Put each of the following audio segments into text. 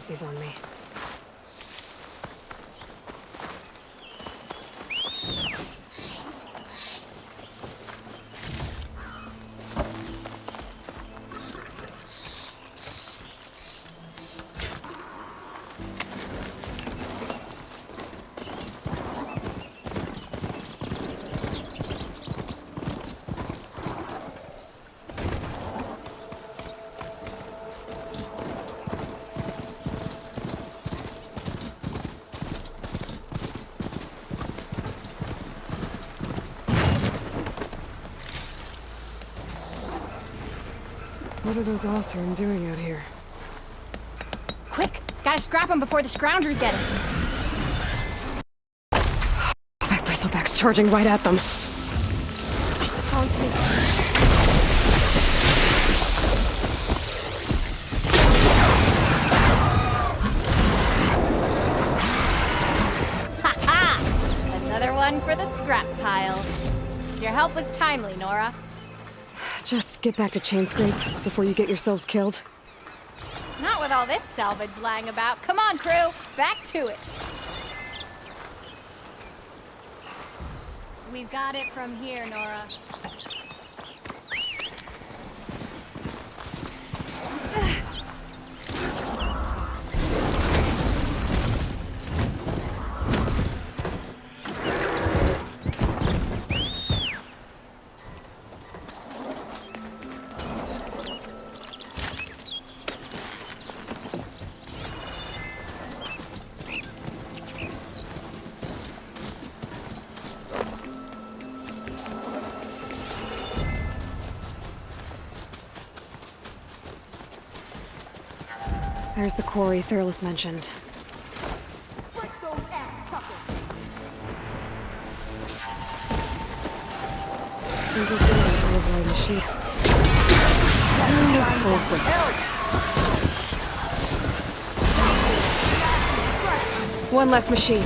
these on me. What are those Oseram doing out here? Quick! Gotta scrap him before the Scroungers get him! That bristleback's charging right at them. It's on to me. Ha-ha! Another one for the scrap pile. Your help was timely, Nora. Just get back to Chainscrape before you get yourselves killed. Not with all this salvage lying about. Come on, crew! Back to it! We've got it from here, Nora. There's the quarry Thurles mentioned. Machine. And it's full of bristlecocks. One less machine.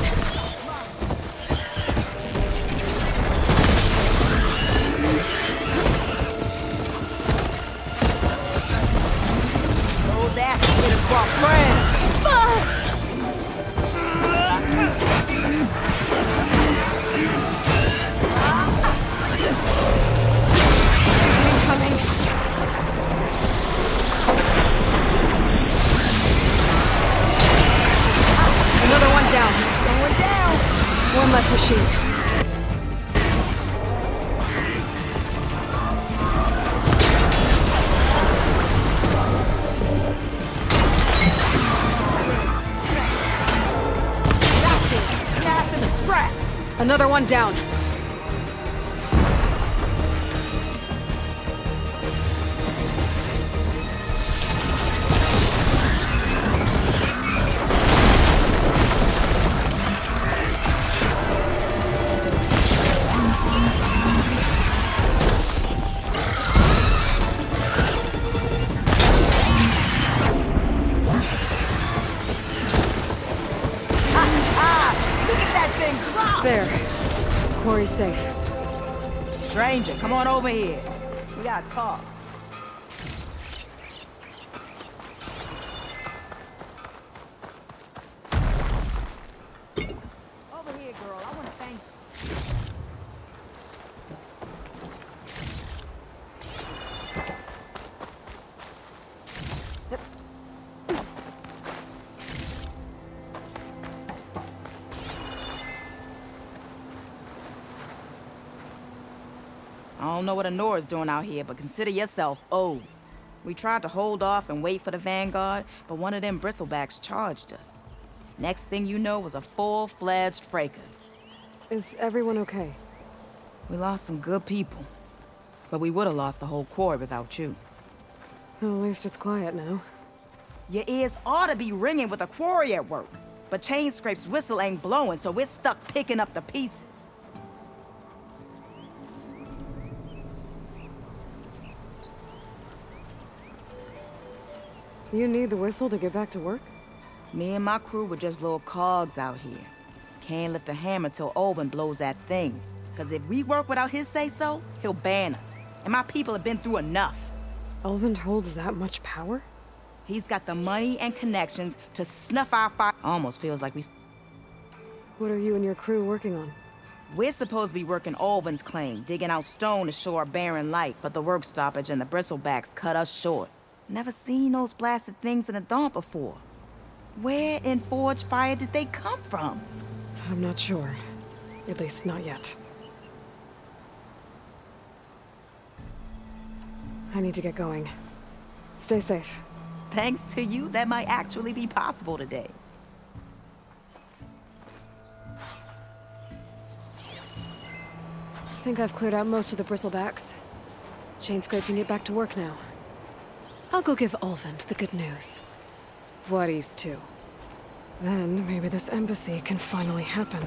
One less machine. Another one down. There. Quarry's safe. Stranger, come on over here. We gotta talk. Over here, girl. I wanna thank you. I don't know what Honora's doing out here, but consider yourself owed. We tried to hold off and wait for the Vanguard, but one of them bristlebacks charged us. Next thing you know was a full-fledged fracas. Is everyone okay? We lost some good people, but we would have lost the whole quarry without you. Well, at least it's quiet now. Your ears ought to be ringing with a quarry at work, but Chainscrape's whistle ain't blowing, so we're stuck picking up the pieces. You need the whistle to get back to work? Me and my crew were just little cogs out here. Can't lift a hammer till Olvin blows that thing. Cause if we work without his say-so, he'll ban us. And my people have been through enough. Olvin holds that much power? He's got the money and connections to snuff our fire. Almost feels like What are you and your crew working on? we're supposed to be working Alvin's claim, digging out stone to show our barren light, but the work stoppage and the bristlebacks cut us short. Never seen those blasted things in a dump before. Where in Forge Fire did they come from? I'm not sure. At least not yet. I need to get going. Stay safe. Thanks to you, that might actually be possible today. I think I've cleared out most of the bristlebacks. Chainscrape can get back to work now. I'll go give Ulvund the good news. Voorhees, too. Then maybe this embassy can finally happen.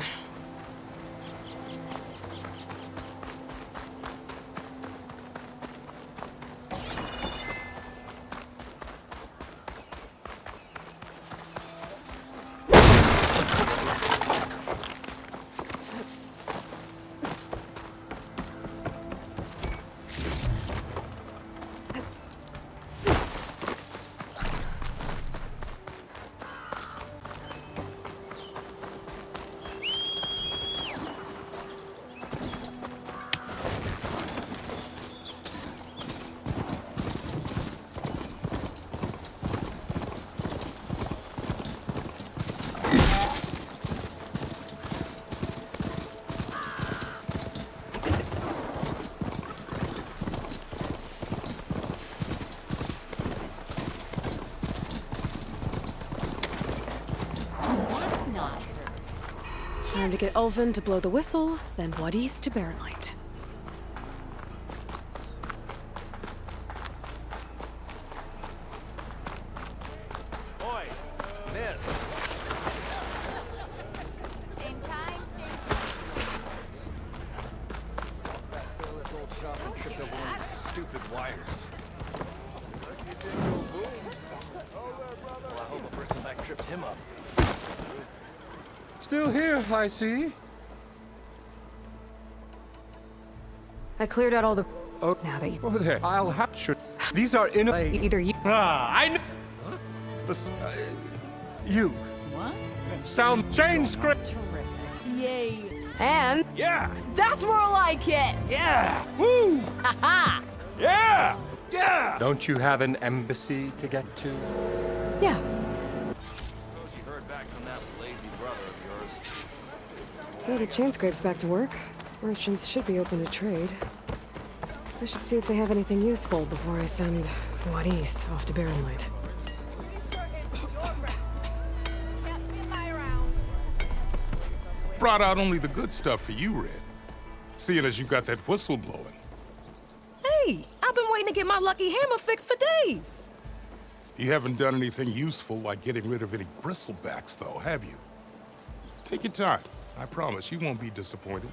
Time to get Ulvund to blow the whistle, then Voorhees to barren light. Boy, miss. Same time, This old shop and tripped over one of these stupid wires. Well, I hope a bristleback tripped him up. Still here, I see. I cleared out all the... Oh, Now that you... oh there. I'll have should. These are in a... Either you... I know. You. What? Sound chain script. Terrific. Yay. And... Yeah. That's more like it! Yeah. Woo. Ha! Yeah. Yeah. Don't you have an embassy to get to? Yeah. Suppose you heard back from that lazy brother of yours. Well, the Chainscrape's back to work. Merchants should be open to trade. I should see if they have anything useful before I send Voorhees off to barren light. Brought out only the good stuff for you, Red. Seeing as you got that whistle blowing. Hey, I've been waiting to get my lucky hammer fixed for days. You haven't done anything useful like getting rid of any bristlebacks, though, have you? Take your time. I promise you won't be disappointed.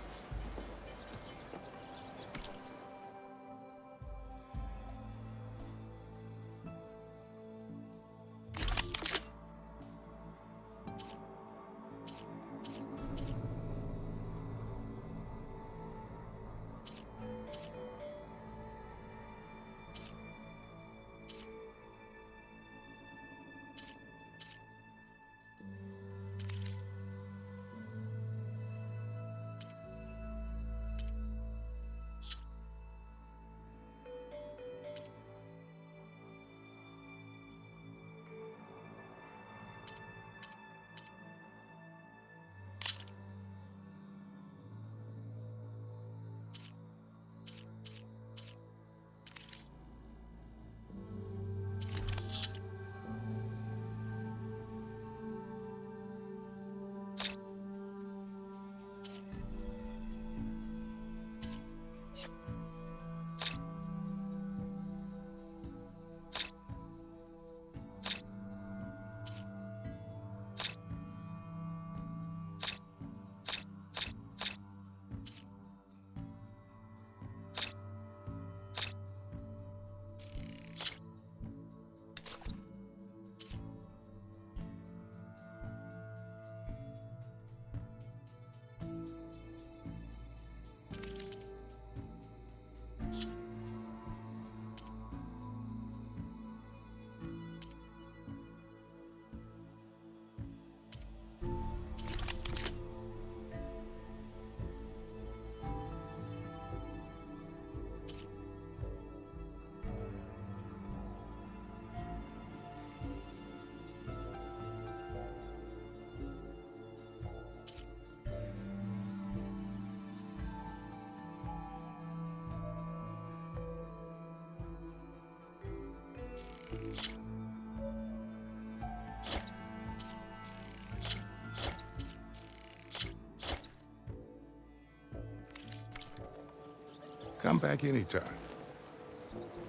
Come back anytime.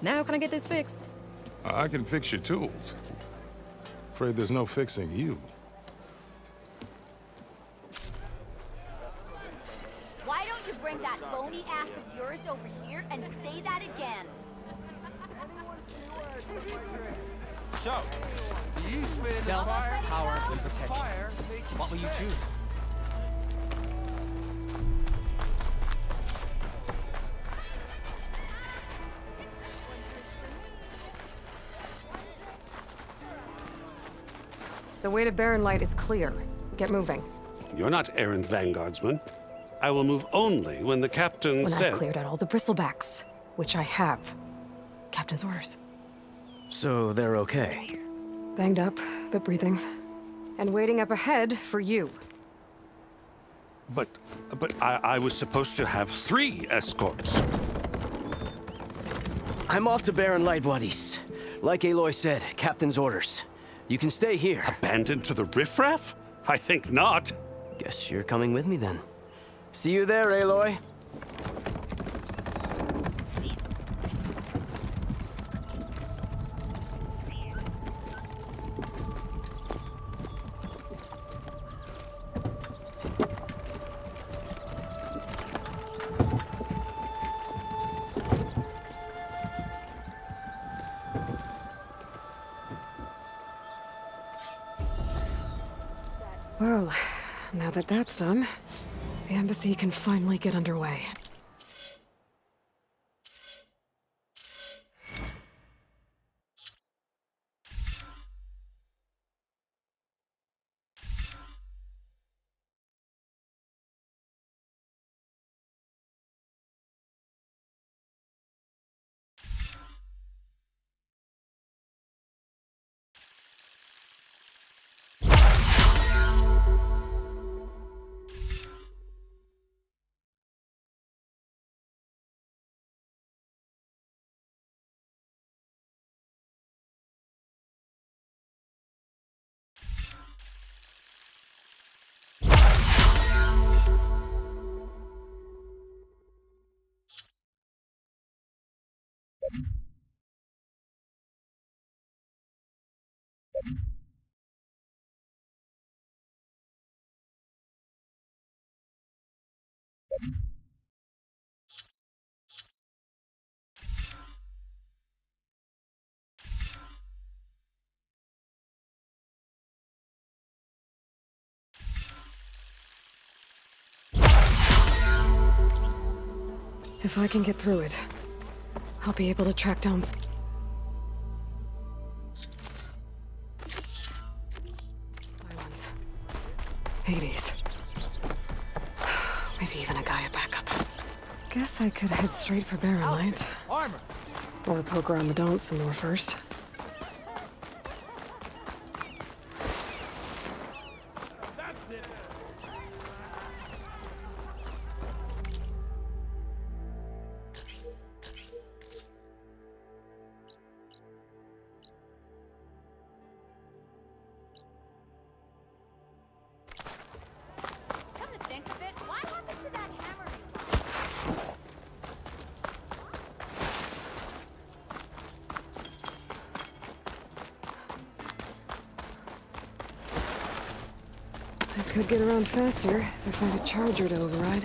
Now can I get this fixed? I can fix your tools. Afraid there's no fixing you. Why don't you bring that bony ass of yours over here and say that again? So, do you spin Stealth, fire, power, and protection. fire makes you What will you choose? The way to Barren Light is clear. Get moving. You're not errant vanguardsman. I will move only when the captain When says... I've cleared out all the bristlebacks, which I have. Captain's orders. So they're okay. Banged up, but breathing. And waiting up ahead for you. But I was supposed to have 3 escorts. I'm off to Barren Light, buddies. Like Aloy said, Captain's orders. You can stay here. Abandoned to the riffraff? I think not. Guess you're coming with me then. See you there, Aloy. Well, now that that's done, the embassy can finally get underway. If I can get through it, I'll be able to track down... Islands. Hades. Maybe even a Gaia backup. Guess I could head straight for Barren Light. armor. Or poke around the Daunt some more first. Come to think of it, what happened to that hammer you lost? I could get around faster if I find a charger to override.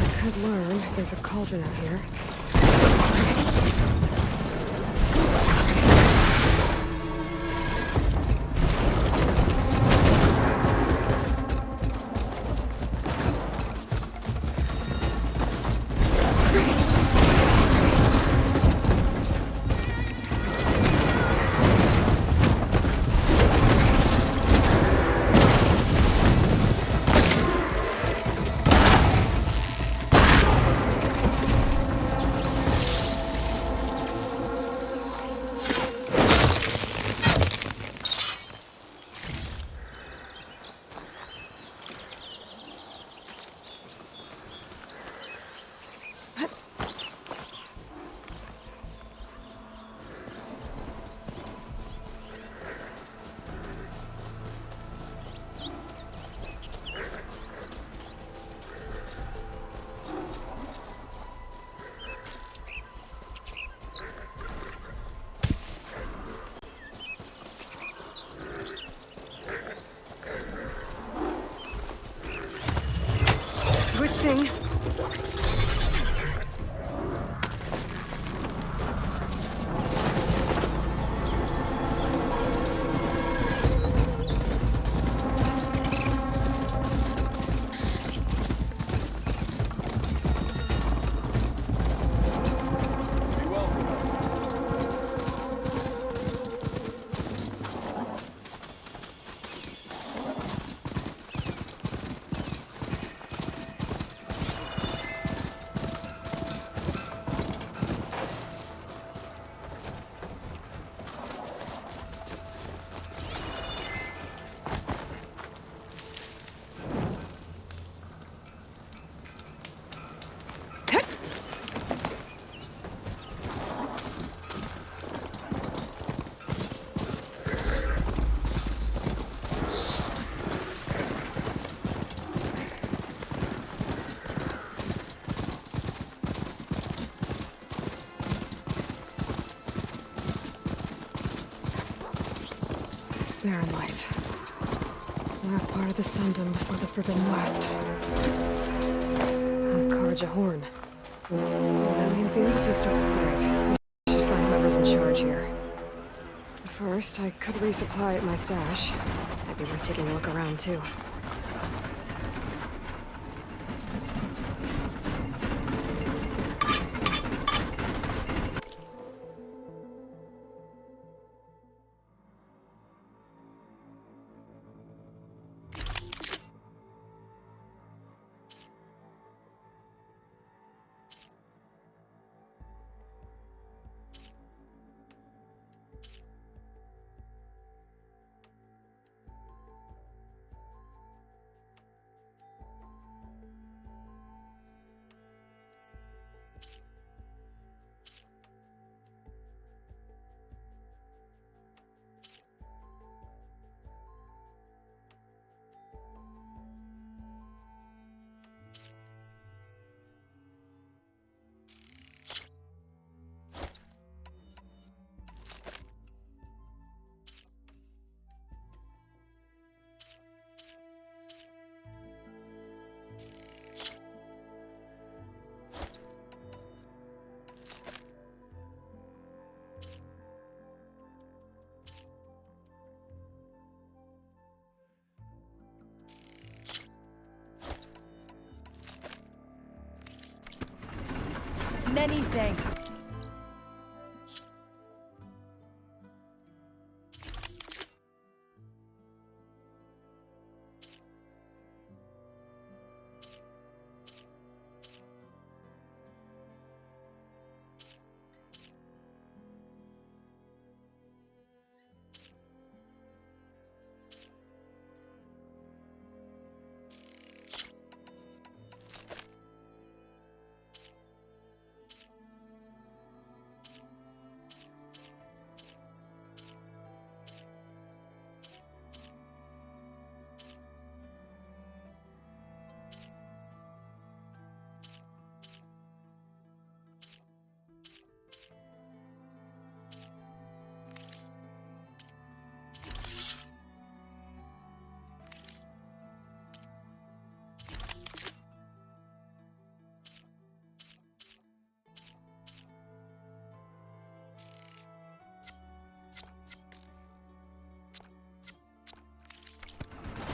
I could learn there's a cauldron out here. Barren Light. Last part of the Sundom before the Forbidden West. Karja Horn. That means the embassy started. Right. I should find whoever's in charge here. But first, I could resupply at my stash. Might be worth taking a look around, too. Many thanks.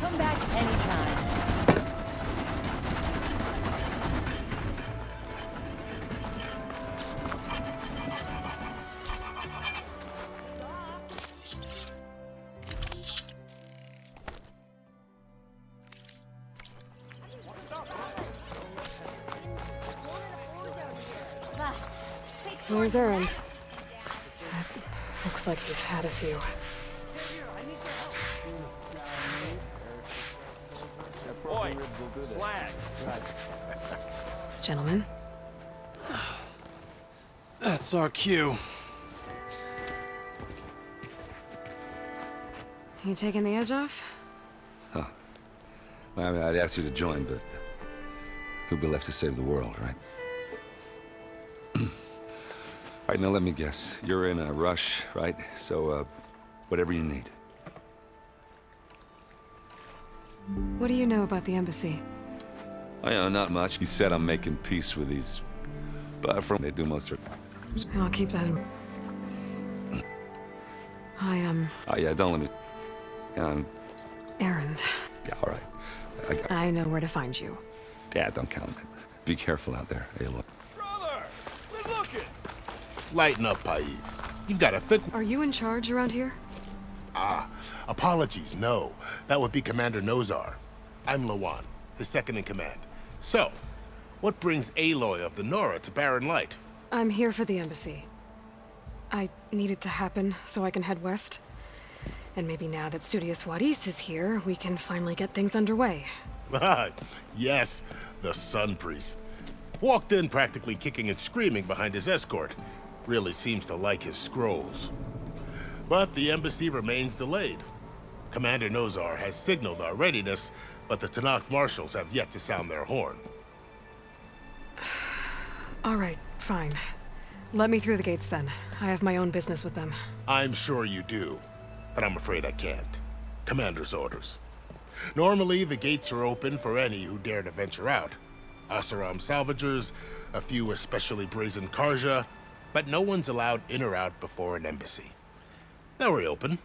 Come back anytime. Where's Erend? Looks like he's had a few. Boy, flag. Gentlemen? That's our cue. You taking the edge off? Huh. Well, I mean, I'd ask you to join, but who'd be left to save the world, right? All right, now let me guess. You're in a rush, right? So, whatever you need. What do you know about the embassy? Oh, yeah, not much. He said I'm making peace with these... But from they do most of it. I'll keep that in... Oh, yeah, don't let me... Erend. Yeah, all right. I know where to find you. Yeah, don't count on it. Be careful out there, Aloy. Brother! We're looking! Lighten up, Paid. You've got a thick... Are you in charge around here? Apologies, no. That would be Commander Nozar. I'm Lawan, his second in command. So, what brings Aloy of the Nora to Barren Light? I'm here for the embassy. I need it to happen so I can head west. And maybe now that Studious Wadis is here, we can finally get things underway. Yes, the Sun Priest. Walked in practically kicking and screaming behind his escort. Really seems to like his scrolls. But the embassy remains delayed. Commander Nozar has signaled our readiness, but the Tanakh marshals have yet to sound their horn. All right, fine. Let me through the gates then. I have my own business with them. I'm sure you do. but I'm afraid I can't. Commander's orders. Normally, the gates are open for any who dare to venture out. Asaram salvagers, a few especially brazen Karja, but no one's allowed in or out before an embassy. Now we're open,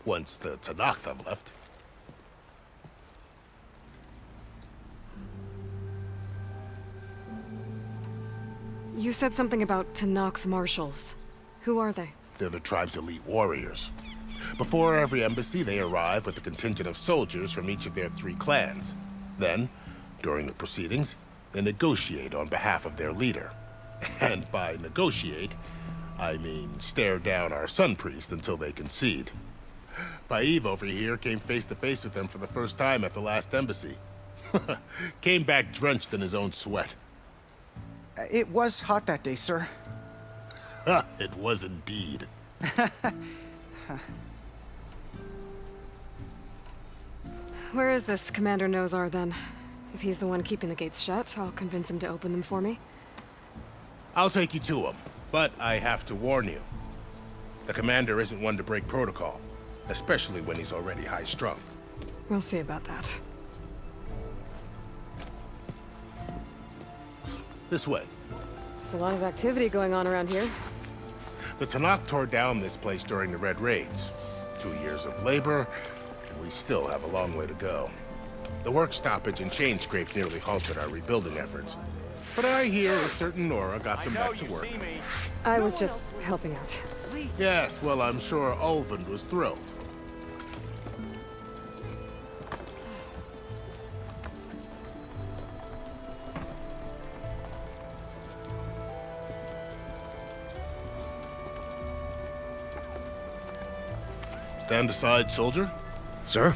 once the Tanakh have left. You said something about Tanakh marshals. Who are they? They're the tribe's elite warriors. Before every embassy, they arrive with a contingent of soldiers from each of their 3 clans. Then, during the proceedings, they negotiate on behalf of their leader. And by negotiate, I mean stare down our sun priest until they concede. Paiv over here came face to face with them for the first time at the last embassy. Came back drenched in his own sweat. It was hot that day, sir. It was indeed. Where is this Commander Nozar, then? If he's the one keeping the gates shut, I'll convince him to open them for me. I'll take you to him, but I have to warn you. The commander isn't one to break protocol, especially when he's already high-strung. We'll see about that. This way. There's a lot of activity going on around here. The Tanakh tore down this place during the Red Raids. 2 years of labor, and we still have a long way to go. The work stoppage and chain scrape nearly halted our rebuilding efforts. But I hear a certain Nora got them back to work. I was just helping out. Yes, well, I'm sure Ulvund was thrilled. Stand aside, soldier. Sir?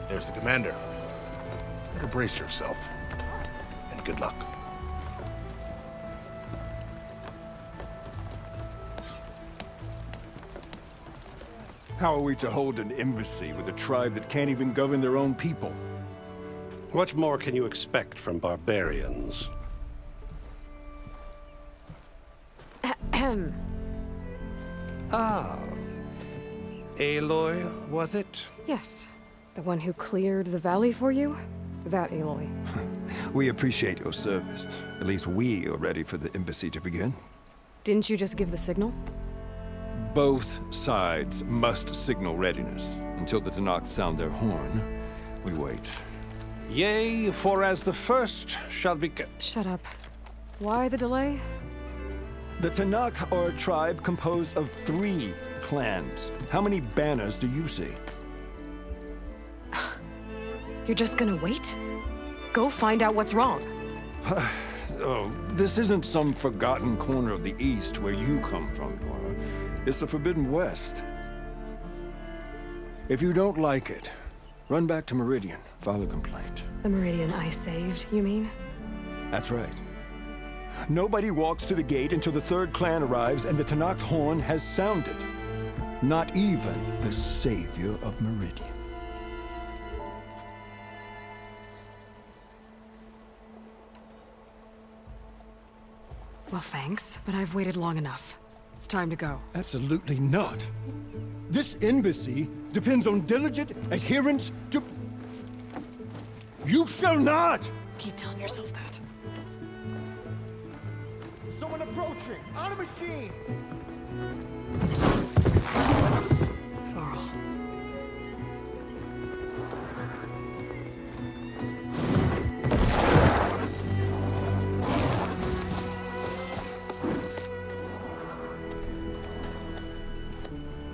There's the commander. Better brace yourself. And good luck. How are we to hold an embassy with a tribe that can't even govern their own people? What more can you expect from barbarians? Ah. Aloy, was it? Yes. The one who cleared the valley for you? That Aloy. We appreciate your service. At least we are ready for the embassy to begin. Didn't you just give the signal? Both sides must signal readiness. Until the Tanakh sound their horn, we wait. Yea, for as the first shall be... Shut up. Why the delay? The Tanakh are a tribe composed of 3 clans. How many banners do you see? You're just gonna wait? Go find out what's wrong. Oh, this isn't some forgotten corner of the East where you come from, Nora. It's the Forbidden West. If you don't like it, run back to Meridian, file a complaint. The Meridian I saved, you mean? That's right. Nobody walks to the gate until the 3rd clan arrives and the Tanakh's horn has sounded. Not even the savior of Meridian. Well, thanks, but I've waited long enough. It's time to go. Absolutely not. This embassy depends on diligent adherence to... You shall not! Keep telling yourself that. Someone approaching! On a machine! Varl.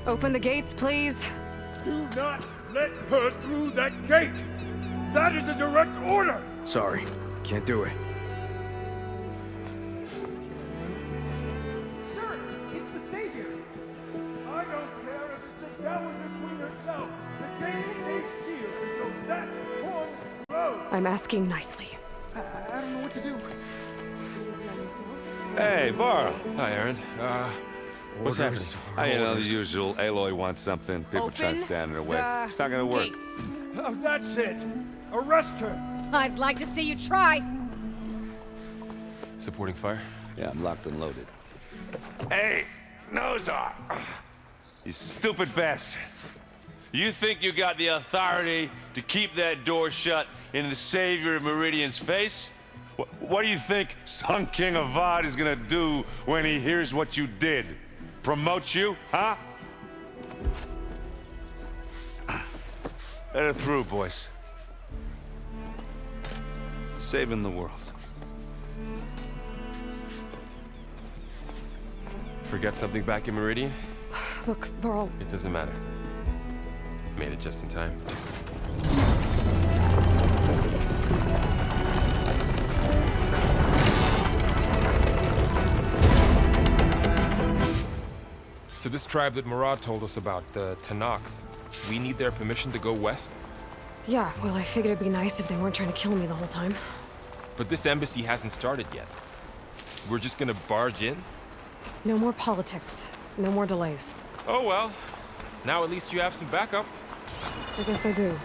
Open the gates, please. Do not let her through that gate! That is a direct order! Sorry, can't do it. Sir, it's the Savior! I don't care if it's the Dowager Queen herself. The gate stays sealed until that horn blows. I'm asking nicely. I don't know what to do. Hey, Varl. Hi, Aaron. What's happening? You know, the usual. Aloy wants something. People try to stand in her way. It's not gonna work. Oh, that's it! Arrest her! I'd like to see you try. Supporting fire? Yeah, I'm locked and loaded. Hey, Nozar! You stupid bastard. You think you got the authority to keep that door shut in the Savior of Meridian's face? What do you think Sun King Avad is gonna do when he hears what you did? Promote you, huh? Let her through, boys. Saving the world. Forget something back in Meridian? Look, Varl. It doesn't matter. Made it just in time. So this tribe that Murad told us about, the Tanakh, we need their permission to go west? Yeah, well, I figured it'd be nice if they weren't trying to kill me the whole time. But this embassy hasn't started yet. We're just gonna barge in? Just no more politics. No more delays. Oh well. Now at least you have some backup. I guess I do.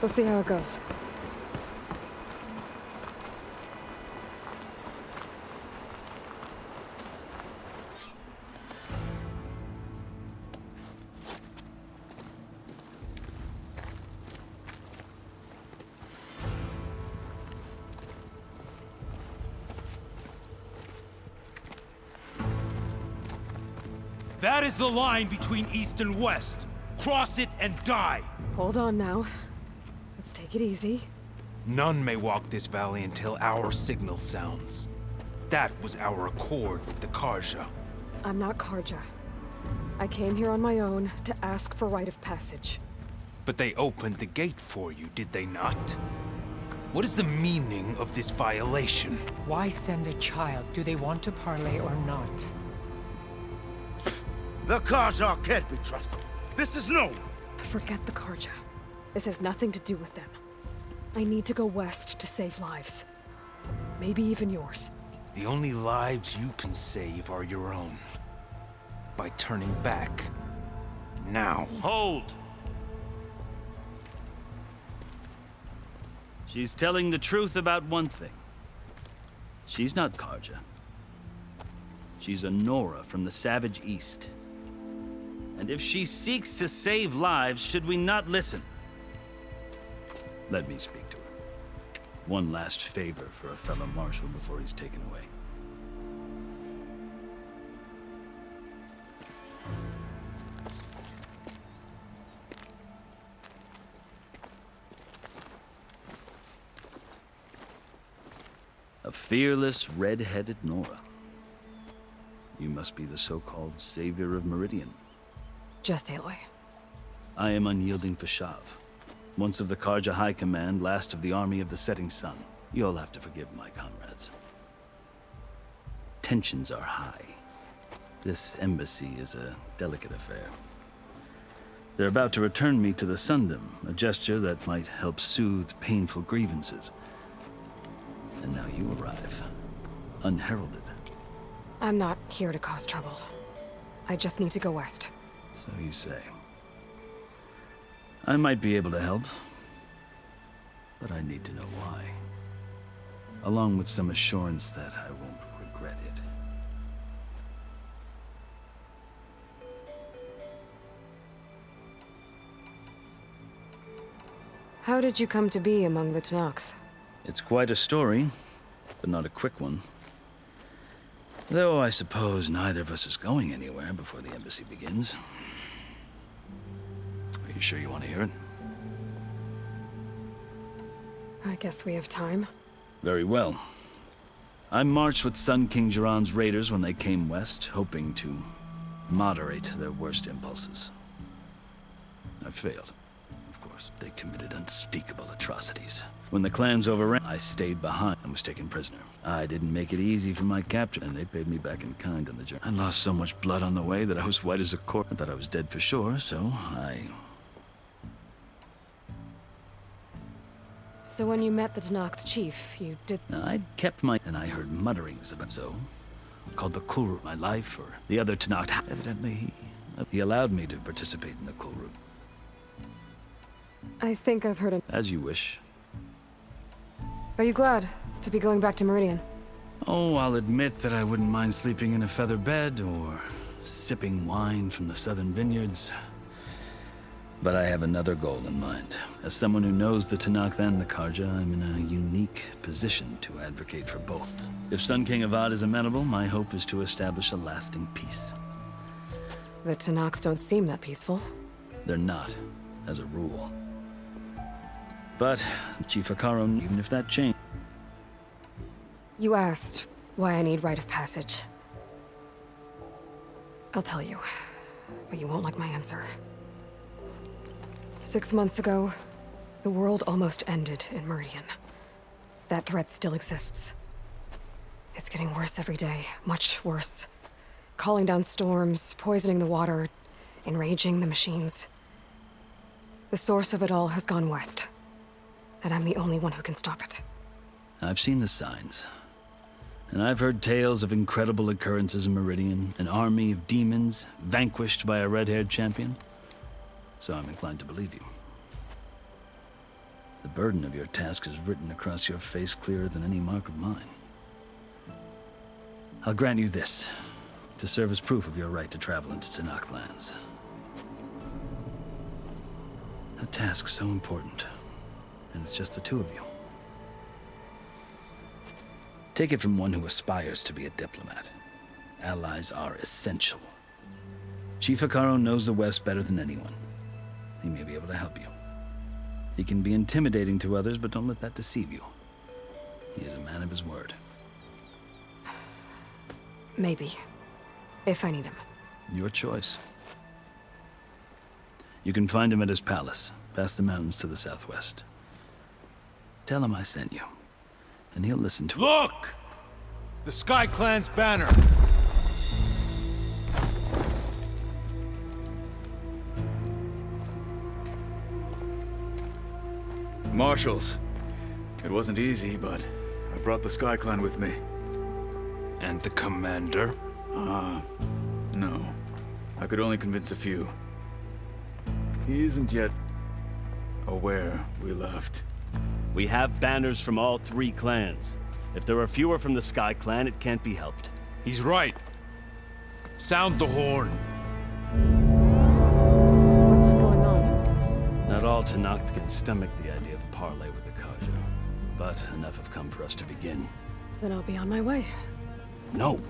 We'll see how it goes. That is the line between East and West. Cross it and die. Hold on now. Let's take it easy. None may walk this valley until our signal sounds. That was our accord with the Karja. I'm not Karja. I came here on my own to ask for rite of passage. But they opened the gate for you, did they not? What is the meaning of this violation? Why send a child? Do they want to parley or not? The Karja can't be trusted. This is known. Forget the Karja. This has nothing to do with them. I need to go west to save lives. Maybe even yours. The only lives you can save are your own. By turning back. Now. Hold! She's telling the truth about one thing. She's not Karja. She's a Nora from the Savage East. And if she seeks to save lives, should we not listen? Let me speak to her. One last favor for a fellow marshal before he's taken away. A fearless, red-headed Nora. You must be the so-called Savior of Meridian. Just Aloy. I am unyielding Fashav. Once of the Karja High Command, last of the army of the setting sun. You'll have to forgive my comrades. Tensions are high. This embassy is a delicate affair. They're about to return me to the Sundom, a gesture that might help soothe painful grievances. And now you arrive, unheralded. I'm not here to cause trouble. I just need to go west. So you say. I might be able to help, but I need to know why. Along with some assurance that I won't regret it. How did you come to be among the Tanakh? It's quite a story, but not a quick one. Though I suppose neither of us is going anywhere before the embassy begins. Are you sure you want to hear it? I guess we have time. Very well. I marched with Sun King Jiran's raiders when they came west, hoping to moderate their worst impulses. I failed. Of course, they committed unspeakable atrocities. When the clans overran, I stayed behind and was taken prisoner. I didn't make it easy for my capture, and they paid me back in kind on the journey. I lost so much blood on the way that I was white as a corpse. I thought I was dead for sure, so So when you met the Tanakh chief, you did... I'd kept my... and I heard mutterings about so. Called the Kulru my life, or the other Tanakh. Evidently, he allowed me to participate in the Kulru. I think I've heard him. As you wish. Are you glad to be going back to Meridian? Oh, I'll admit that I wouldn't mind sleeping in a feather bed or sipping wine from the southern vineyards. But I have another goal in mind. As someone who knows the Tanakh and the Karja, I'm in a unique position to advocate for both. If Sun King Avad is amenable, my hope is to establish a lasting peace. The Tanakh don't seem that peaceful. They're not, as a rule. But, Chief Akaro, even if that changed... You asked why I need rite of passage. I'll tell you, but you won't like my answer. 6 months ago, the world almost ended in Meridian. That threat still exists. It's getting worse every day, much worse. Calling down storms, poisoning the water, enraging the machines. The source of it all has gone west, and I'm the only one who can stop it. I've seen the signs. And I've heard tales of incredible occurrences in Meridian, an army of demons vanquished by a red-haired champion. So I'm inclined to believe you. The burden of your task is written across your face clearer than any mark of mine. I'll grant you this, to serve as proof of your right to travel into Tanakh lands. A task so important, and it's just the two of you. Take it from one who aspires to be a diplomat. Allies are essential. Chief Akaro knows the West better than anyone. He may be able to help you. He can be intimidating to others, but don't let that deceive you. He is a man of his word. Maybe. If I need him. Your choice. You can find him at his palace, past the mountains to the southwest. Tell him I sent you, and he'll listen to it. Look! The Sky Clan's banner! Marshals. It wasn't easy, but I brought the Sky Clan with me. And the commander? No. I could only convince a few. He isn't yet aware we left. We have banners from all 3 clans. If there are fewer from the Sky Clan, it can't be helped. He's right. Sound the horn. What's going on? Not all Tanakh can stomach the idea of parley with the Karja, but enough have come for us to begin. Then I'll be on my way. No,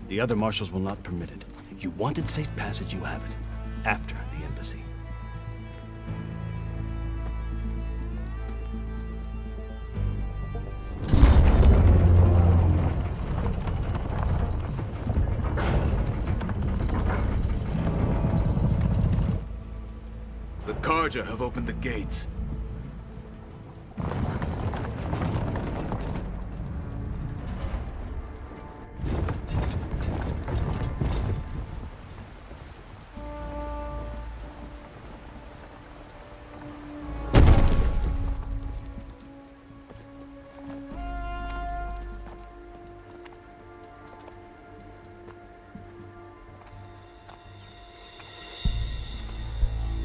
the other marshals will not permit it. You wanted safe passage, you have it. After the embassy. The Karja have opened the gates.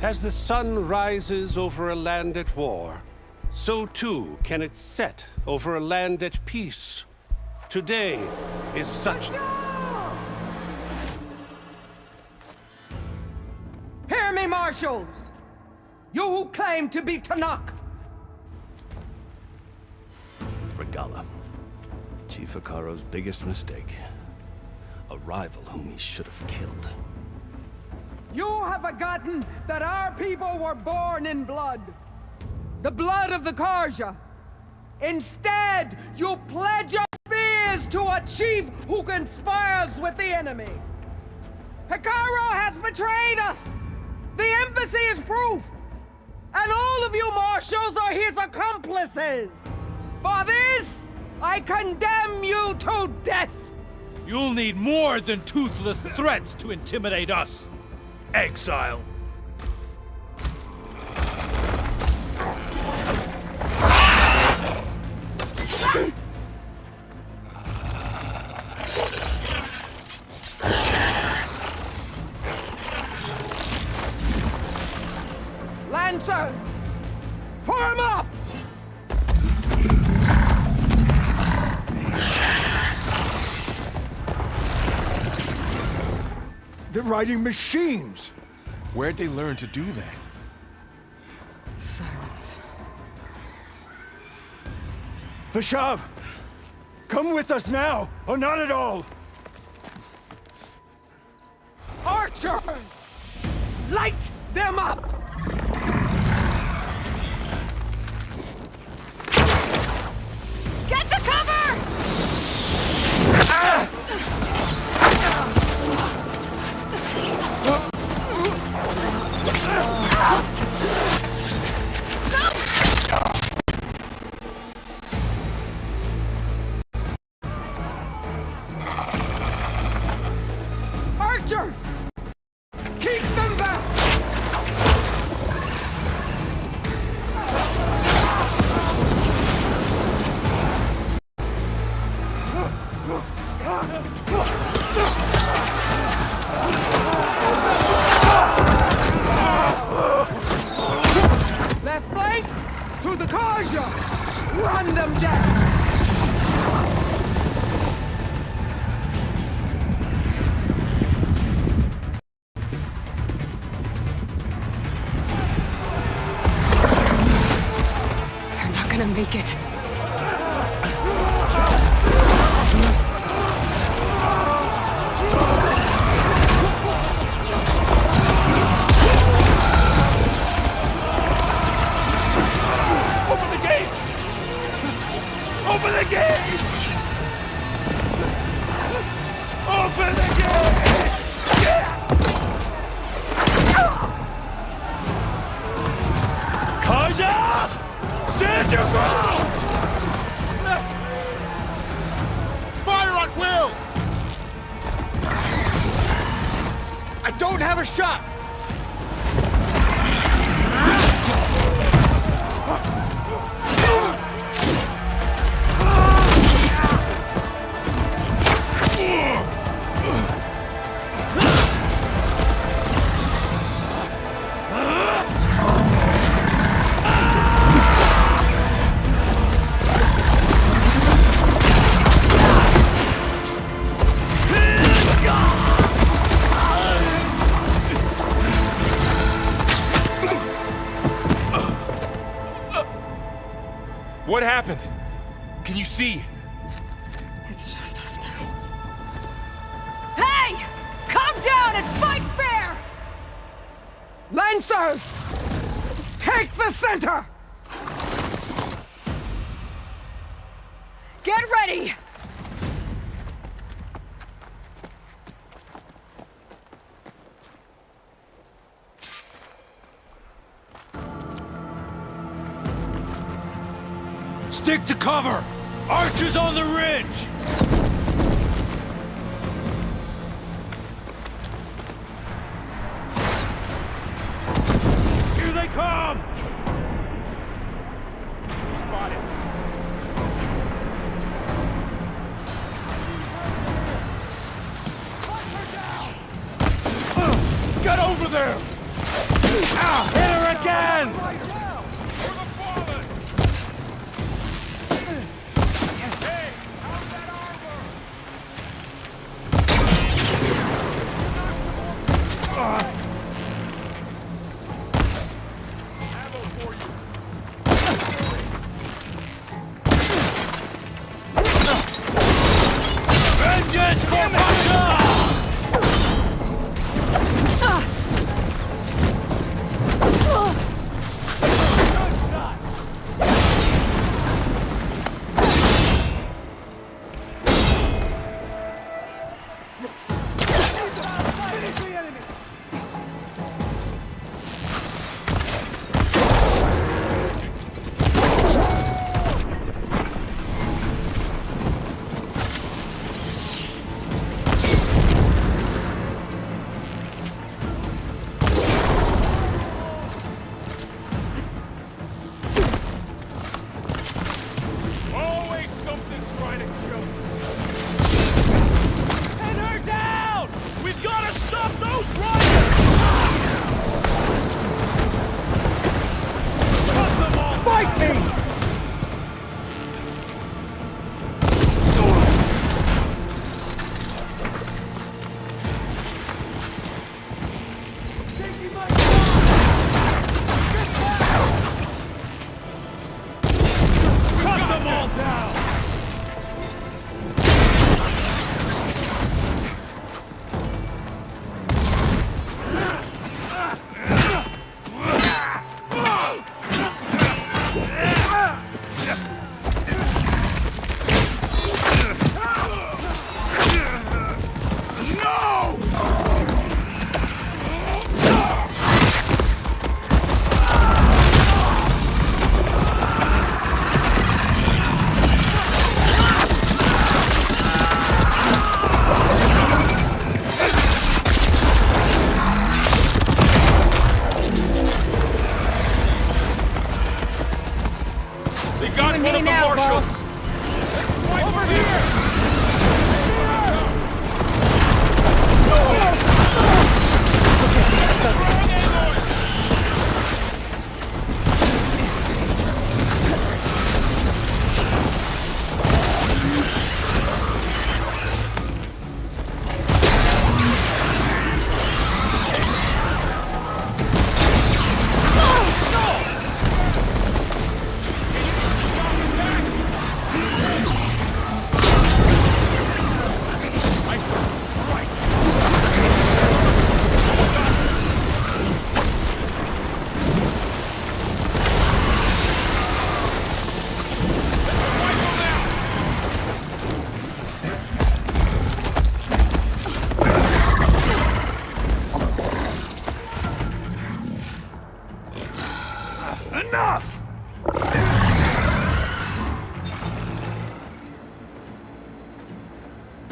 As the sun rises over a land at war, so too can it set over a land at peace. Today is such... Hear me, marshals! You who claim to be Tanakh! Regala. Chief Akaro's biggest mistake. A rival whom he should have killed. You have forgotten that our people were born in blood. The blood of the Karja. Instead, you pledge your spears to a chief who conspires with the enemy. Akaro has betrayed us! The embassy is proof! And all of you marshals are his accomplices! For this, I condemn you to death! You'll need more than toothless threats to intimidate us. Exile. Lancers! Form up! They're riding machines. Where'd they learn to do that? Sirens. Vashav, come with us now, or not at all. Archers! Light them up! Get to cover! Archers! Keep them back! Left flank to the Karja! Run them down! They're not gonna make it. Open the gates! Open the gates! Open the gates! Kaja! Stand your ground! Fire at will! I don't have a shot! What happened? Can you see? It's just us now. Hey! Calm down and fight fair! Lancers! Take the center! Get ready! Stick to cover! Archers on the ridge! Here they come! Spotted. Get over there! Ah, hit her again! Hey, how's that arm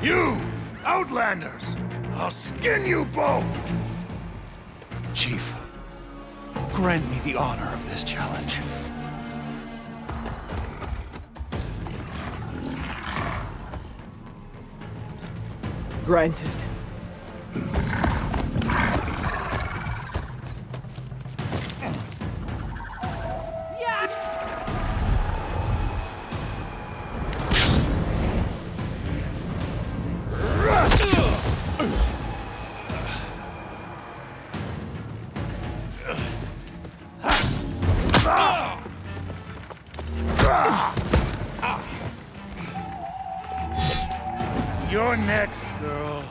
You! Outlanders! I'll skin you both! Chief, grant me the honor of this challenge. Granted. You're next, girl.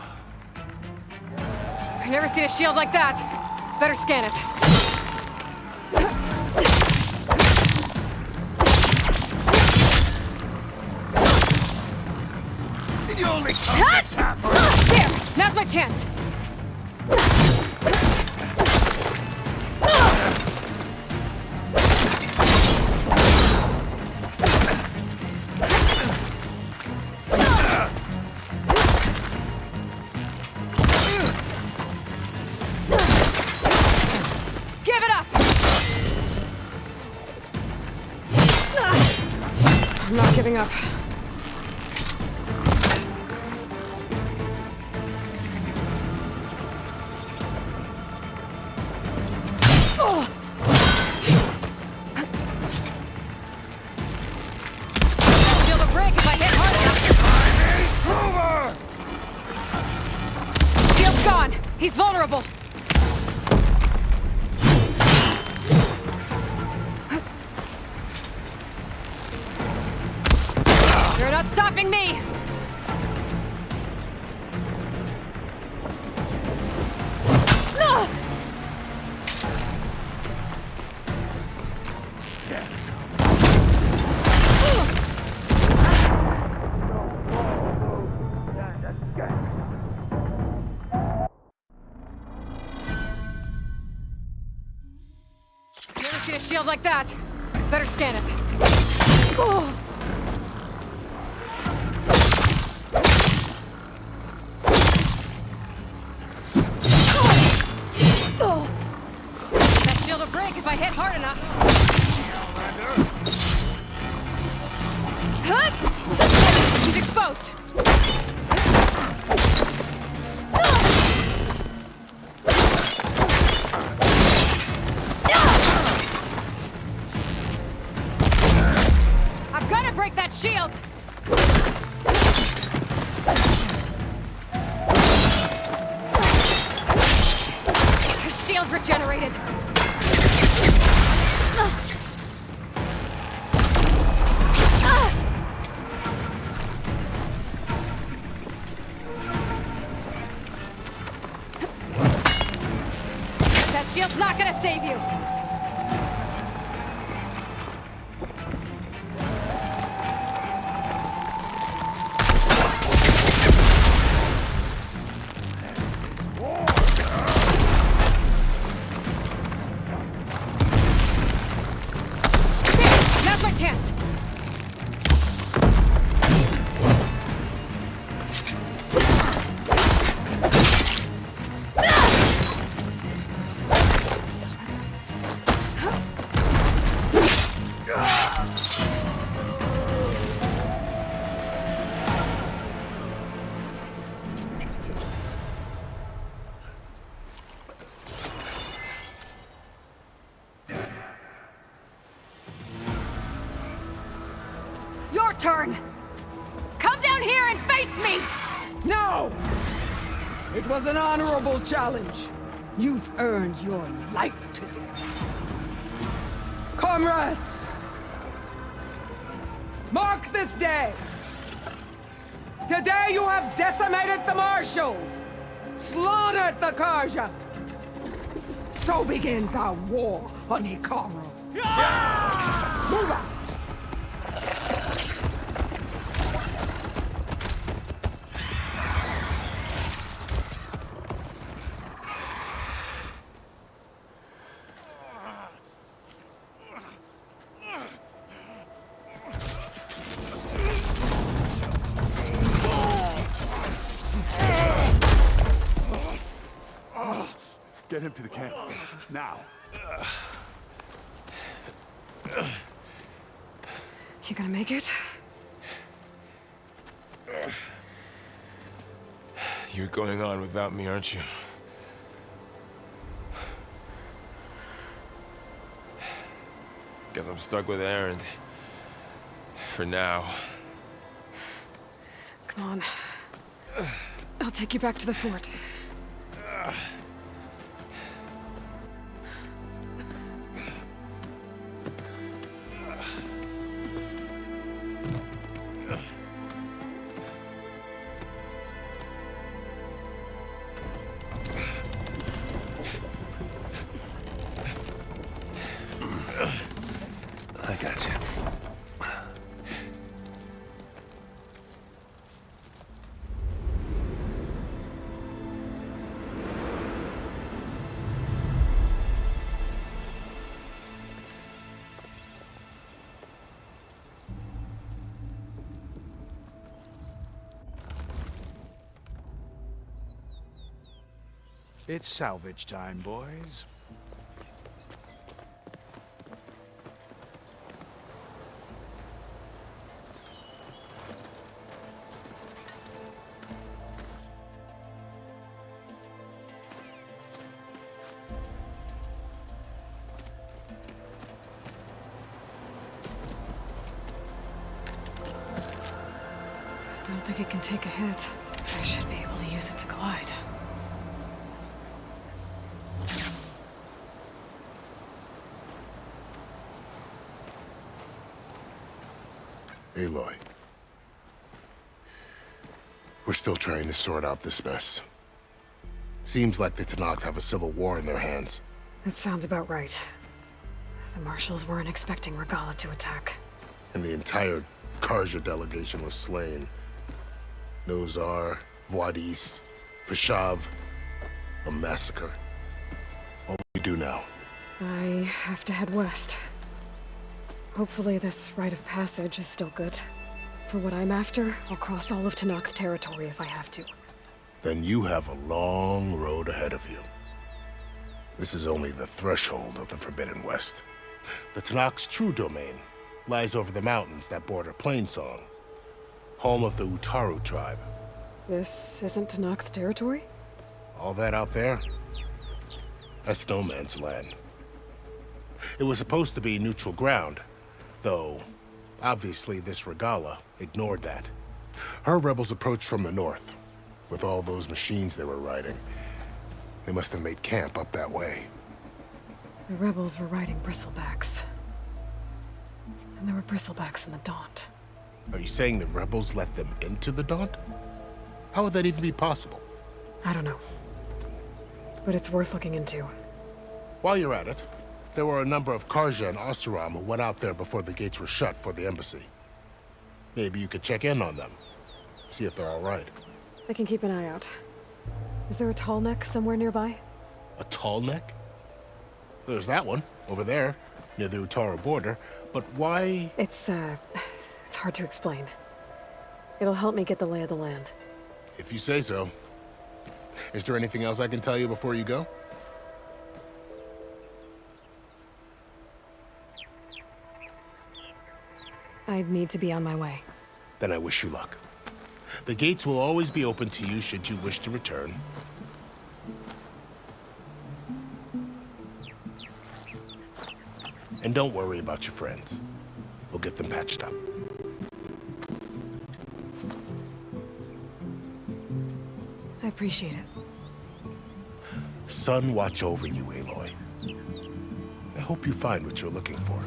I've never seen a shield like that. Better scan it. Did you only come to tap her? There! Now's my chance! Give it up! I'm not giving up. Feel the break if I hit hard enough. Shield's gone. He's vulnerable. You're not stopping me! Ah! Never seen a shield like that. Better scan it. Oh. That shield will break if I hit hard enough. Huh? He's exposed. I've got to break that shield. His shield's regenerated. That shield's not gonna save you. Now's my chance. Your turn! Come down here and face me! No! It was an honorable challenge. You've earned your life today. Comrades! Mark this day! Today you have decimated the Marshals! Slaughtered the Karja! So begins our war on Hikaru. Move out! Get him to the camp. Now. You gonna make it? You're going on without me, aren't you? Guess I'm stuck with Aaron. For now. Come on. I'll take you back to the fort. I got you. It's salvage time, boys. I don't think it can take a hit. I should be able to use it to glide. Aloy. We're still trying to sort out this mess. Seems like the Tenakth have a civil war in their hands. That sounds about right. The marshals weren't expecting Regala to attack. And the entire Karja delegation was slain. Nozar, Voidis, Vashav. A massacre. What do we do now? I have to head west. Hopefully this rite of passage is still good. For what I'm after, I'll cross all of Tenakth territory if I have to. Then you have a long road ahead of you. This is only the threshold of the Forbidden West. The Tenakth's true domain lies over the mountains that border Plainsong, home of the Utaru tribe. This isn't Tenakth territory? All that out there? That's no man's land. It was supposed to be neutral ground, though obviously this Regala ignored that. Her rebels approached from the north, with all those machines they were riding. They must have made camp up that way. The rebels were riding bristlebacks. And there were bristlebacks in the Daunt. Are you saying the rebels let them into the Daunt? How would that even be possible? I don't know. But it's worth looking into. While you're at it, there were a number of Karja and Oseram who went out there before the gates were shut for the embassy. Maybe you could check in on them. See if they're all right. I can keep an eye out. Is there a tall neck somewhere nearby? A tall neck? There's that one, over there, near the Utaru border. But why? It's hard to explain. It'll help me get the lay of the land. If you say so. Is there anything else I can tell you before you go? I'd need to be on my way. Then I wish you luck. The gates will always be open to you should you wish to return. And don't worry about your friends. We'll get them patched up. I appreciate it. Sun watch over you, Aloy. I hope you find what you're looking for.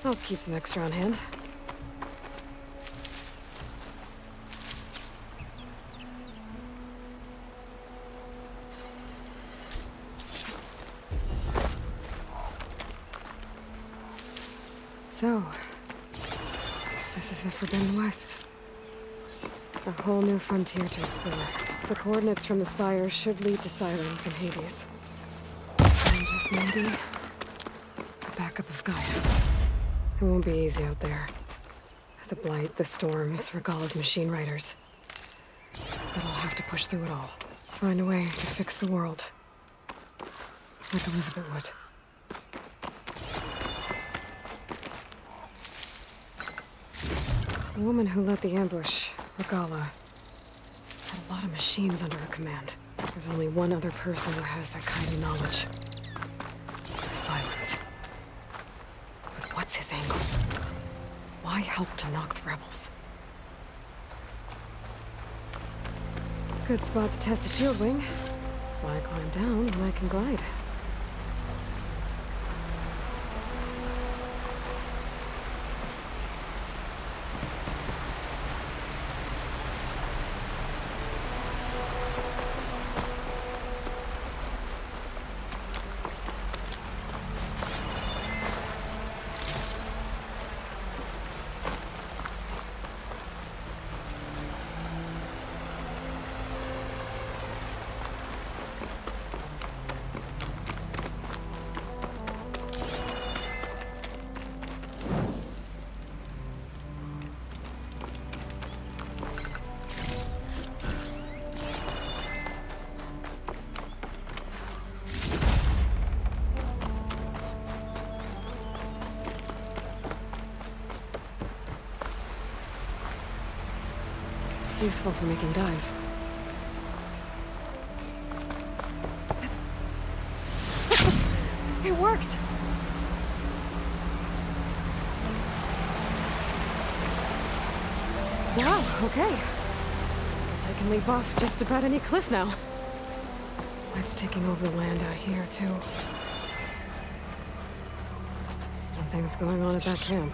I'll keep some extra on hand. So, this is the Forbidden West. A whole new frontier to explore. The coordinates from the spire should lead to Silence and Hades. And just maybe, a backup of Gaia. It won't be easy out there. The Blight, the Storms, Regalla's machine riders. But I'll have to push through it all. Find a way to fix the world. Like Elizabeth would. The woman who led the ambush, Regalla, had a lot of machines under her command. There's only one other person who has that kind of knowledge. Silence. But what's his angle? Why help to knock the rebels? Good spot to test the shield wing. Why climb down when I can glide? Useful for making dyes. It worked! Wow, okay. Guess I can leap off just about any cliff now. Light's taking over the land out here, too. Something's going on at that camp.